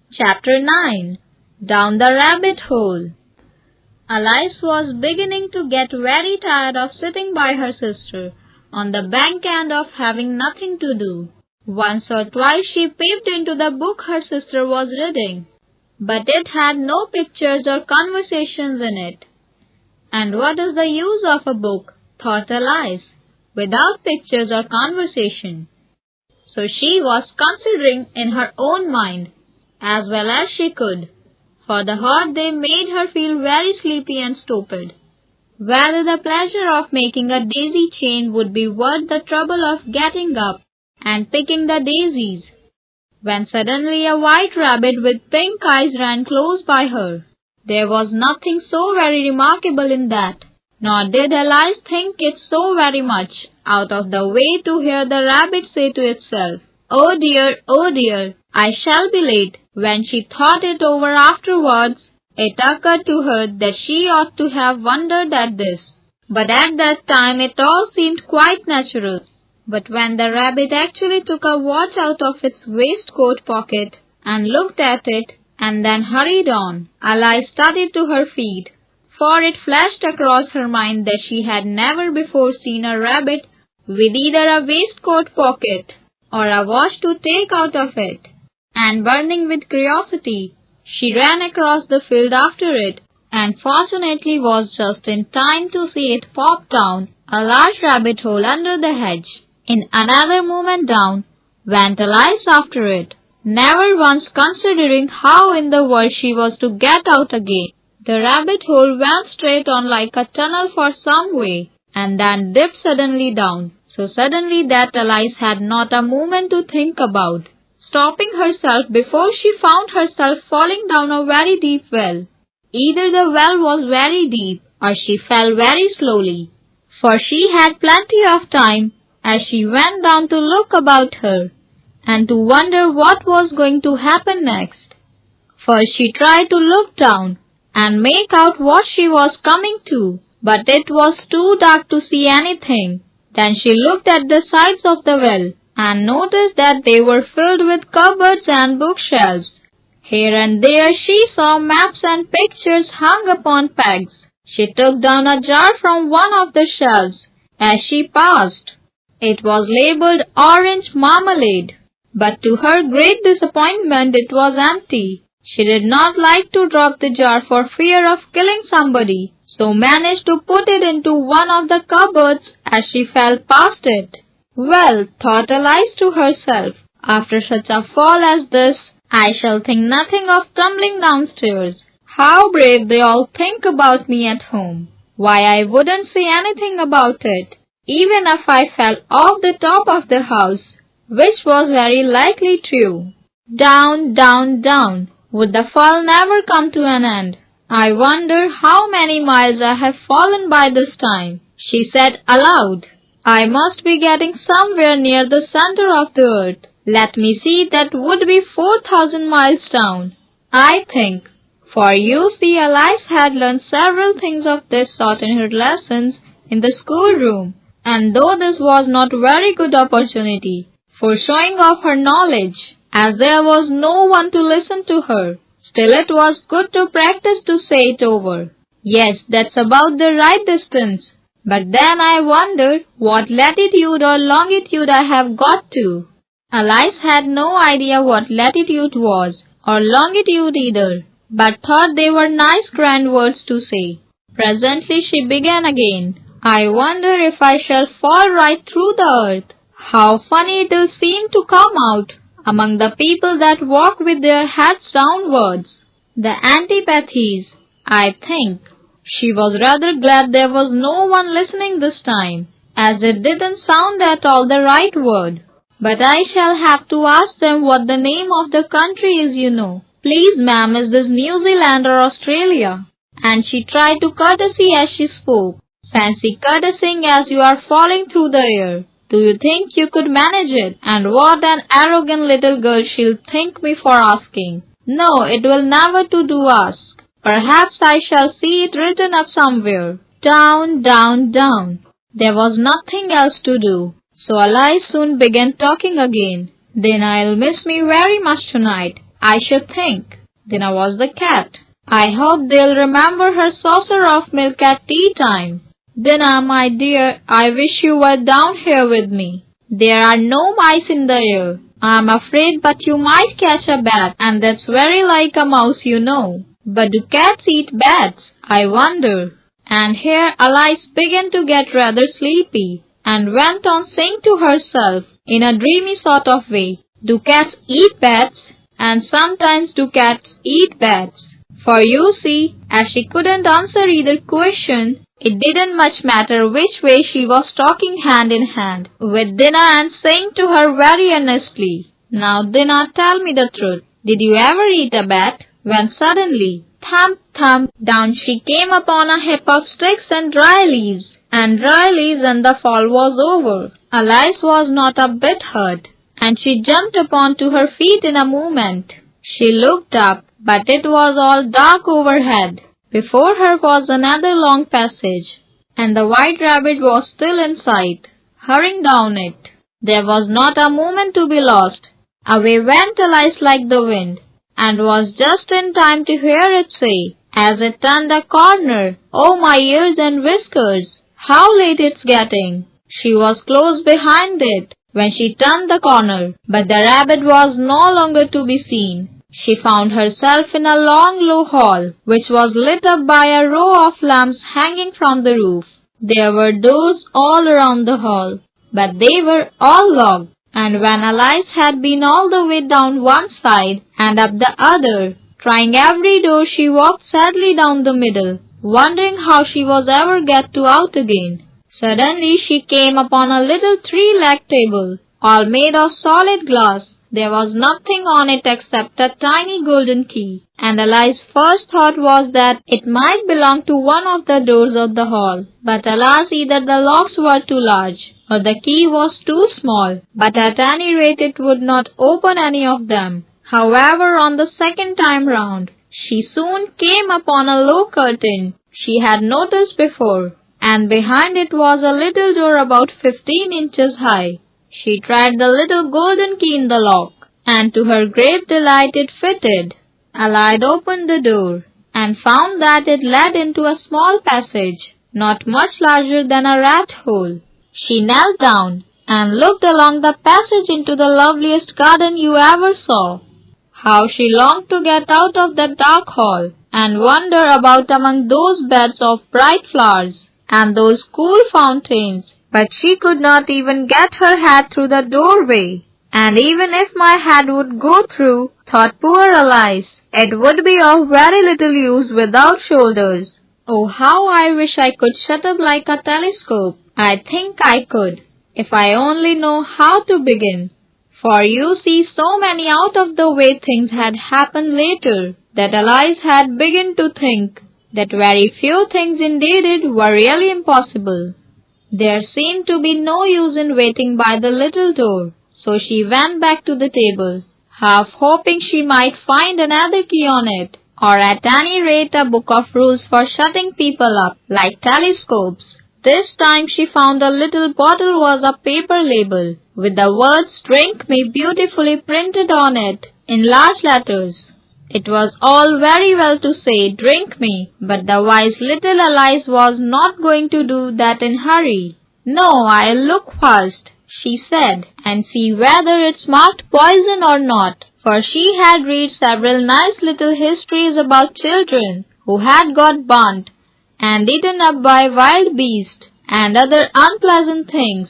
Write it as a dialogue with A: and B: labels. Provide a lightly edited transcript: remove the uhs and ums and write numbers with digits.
A: Chapter 9. Down the Rabbit Hole. Alice was beginning to get very tired of sitting by her sister on the bank and of having nothing to do. Once or twice she peeped into the book her sister was reading, but it had no pictures or conversations in it. And what is the use of a book, thought Alice, without pictures or conversation? So she was considering in her own mind, as well as she could, for the hot day made her feel very sleepy and stupid, whether the pleasure of making a daisy chain would be worth the trouble of getting up and picking the daisies, when suddenly a white rabbit with pink eyes ran close by her. There was nothing so very remarkable in that, nor did Alice think it so very much out of the way to hear the rabbit say to itself, oh dear, I shall be late." When she thought it over afterwards, it occurred to her that she ought to have wondered at this, but at that time it all seemed quite natural. But when the rabbit actually took a watch out of its waistcoat pocket and looked at it, and then hurried on, Alice started to her feet, for it flashed across her mind that she had never before seen a rabbit with either a waistcoat pocket or a watch to take out of it. And burning with curiosity, she ran across the field after it, and fortunately was just in time to see it pop down a large rabbit hole under the hedge. In another moment down went Alice after it, never once considering how in the world she was to get out again. The rabbit hole went straight on like a tunnel for some way, and then dipped suddenly down, so suddenly that Alice had not a moment to think about, stopping herself before she found herself falling down a very deep well. Either the well was very deep, or she fell very slowly, for she had plenty of time as she went down to look about her, and to wonder what was going to happen next. First she tried to look down, and make out what she was coming to, but it was too dark to see anything. Then she looked at the sides of the well, and noticed that they were filled with cupboards and bookshelves. Here and there she saw maps and pictures hung upon pegs. She took down a jar from one of the shelves as she passed. It was labeled orange marmalade, but to her great disappointment it was empty. She did not like to drop the jar for fear of killing somebody, so managed to put it into one of the cupboards as she fell past it. Well, thought Alice to herself, after such a fall as this, I shall think nothing of tumbling downstairs. How brave they all think about me at home. Why, I wouldn't say anything about it, even if I fell off the top of the house, which was very likely true. Down, down, down. Would the fall never come to an end? I wonder how many miles I have fallen by this time, she said aloud. I must be getting somewhere near the center of the earth. Let me see, that would be 4,000 miles down, I think. For you see, Alice had learned several things of this sort in her lessons in the schoolroom, and though this was not very good opportunity for showing off her knowledge, as there was no one to listen to her, still it was good to practice to say it over. Yes, that's about the right distance. But then I wonder what latitude or longitude I have got to. Alice had no idea what latitude was, or longitude either, but thought they were nice grand words to say. Presently she began again. I wonder if I shall fall right through the earth. How funny it will seem to come out among the people that walk with their heads downwards. The antipathies, I think. She was rather glad there was no one listening this time, as it didn't sound at all the right word. But I shall have to ask them what the name of the country is, you know. Please, ma'am, is this New Zealand or Australia? And she tried to courtesy as she spoke. Fancy courtesying as you are falling through the air. Do you think you could manage it? And what an arrogant little girl she'll think me for asking. No, it will never to ask. Perhaps I shall see it written up somewhere. Down, down, down. There was nothing else to do, so Alice soon began talking again. Then I'll miss me very much tonight. I should think. Dinah was the cat. I hope they'll remember her saucer of milk at tea time. Dinah, my dear, I wish you were down here with me. There are no mice in the air. I'm afraid, but you might catch a bat, and that's very like a mouse, you know. But do cats eat bats? I wonder. And here Alice began to get rather sleepy, and went on saying to herself, in a dreamy sort of way, do cats eat bats? And sometimes do cats eat bats? For you see, as she couldn't answer either question, it didn't much matter which way she was talking hand in hand with Dinah and saying to her very earnestly, now Dinah, tell me the truth. Did you ever eat a bat? When suddenly, thump, thump, down she came upon a heap of sticks and dry leaves, and the fall was over. Alice was not a bit hurt, and she jumped upon to her feet in a moment. She looked up, but it was all dark overhead. Before her was another long passage, and the white rabbit was still in sight, hurrying down it. There was not a moment to be lost. Away went Alice like the wind, and was just in time to hear it say, as it turned a corner, oh my ears and whiskers, how late it's getting. She was close behind it when she turned the corner, but the rabbit was no longer to be seen. She found herself in a long low hall, which was lit up by a row of lamps hanging from the roof. There were doors all around the hall, but they were all locked, and when Alice had been all the way down one side and up the other, trying every door, she walked sadly down the middle, wondering how she was ever get to out again. Suddenly she came upon a little 3-legged table, all made of solid glass. There was nothing on it except a tiny golden key, and Alice's first thought was that it might belong to one of the doors of the hall. But alas, either the locks were too large, or the key was too small, but at any rate it would not open any of them. However, on the second time round, she soon came upon a low curtain she had noticed before, and behind it was a little door about 15 inches high. She tried the little golden key in the lock, and to her great delight it fitted. Alice opened the door, and found that it led into a small passage, not much larger than a rat hole. She knelt down, and looked along the passage into the loveliest garden you ever saw. How she longed to get out of that dark hall, and wander about among those beds of bright flowers, and those cool fountains. But she could not even get her head through the doorway. And even if my head would go through, thought poor Alice, it would be of very little use without shoulders. Oh, how I wish I could shut up like a telescope. I think I could, if I only know how to begin. For you see, so many out-of-the-way things had happened later, that Alice had begun to think that very few things indeed were really impossible. There seemed to be no use in waiting by the little door, so she went back to the table, half hoping she might find another key on it, or at any rate a book of rules for shutting people up, like telescopes. This time she found a little bottle was a paper label, with the words "Drink Me" beautifully printed on it, in large letters. It was all very well to say, "Drink me," but the wise little Alice was not going to do that in a hurry. "No, I'll look first," she said, "and see whether it's marked poison or not," for she had read several nice little histories about children who had got burnt and eaten up by wild beasts and other unpleasant things,